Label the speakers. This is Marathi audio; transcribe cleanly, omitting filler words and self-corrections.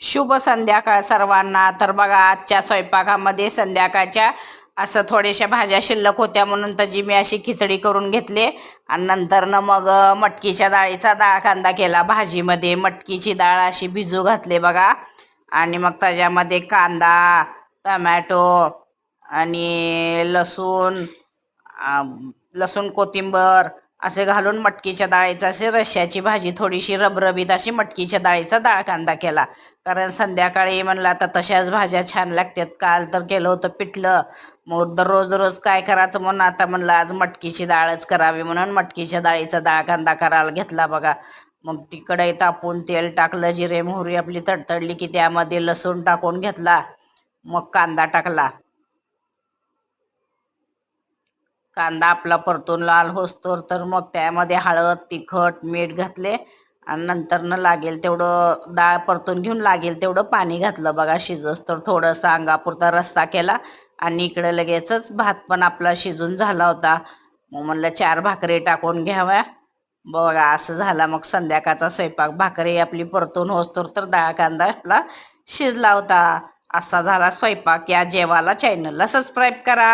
Speaker 1: शुभ संध्याकाळ सर्वांना. तर बघा आजच्या स्वयंपाकामध्ये संध्याकाळच्या असं थोड्याशा भाज्या शिल्लक होत्या म्हणून त्याची मी अशी खिचडी करून घेतली आणि नंतर मग मटकीच्या डाळीचा डाळ कांदा केला. भाजीमध्ये मटकीची डाळ अशी भिजू घातली बघा आणि मग त्याच्यामध्ये कांदा, टमॅटो आणि लसूण कोथिंबर असे घालून मटकीच्या डाळीचा अशी रश्श्याची भाजी थोडीशी रबरबीत अशी मटकीच्या डाळीचा डाळ कांदा केला. कारण संध्याकाळी म्हणलं आता तशाच भाज्या छान लागतात. काल तर केलं होतं पिठलं, मग दररोज रोज काय करायचं म्हणून आता म्हणलं आज मटकीची डाळच करावी म्हणून मटकीच्या डाळीचा डाळ कांदा करायला घेतला बघा. मग ती कढई तापून तेल टाकलं, जिरे मोहरी आपली तडतडली की त्यामध्ये लसूण टाकून घेतला, मग कांदा टाकला. कांदा आपला परतून लाल होस्तोर तर मग त्यामध्ये हळद, तिखट, मीठ घातले आणि नंतर लागेल तेवढं डाळ परतून घेऊन लागेल तेवढं पाणी घातलं बघा. शिजस तर थोडंसं अंगापुरता रस्सा केला आणि इकडे लगेचच भात पण आपला शिजून झाला होता. मग म्हणलं 4 भाकरी टाकून घ्याव्या. बघा असं झाला मग संध्याकाळचा स्वयंपाक. भाकरी आपली परतून होस्तोर तर डाळ कांदा आपला शिजला होता. असा झाला स्वयंपाक. या जेवायला चॅनलला सबस्क्राईब करा.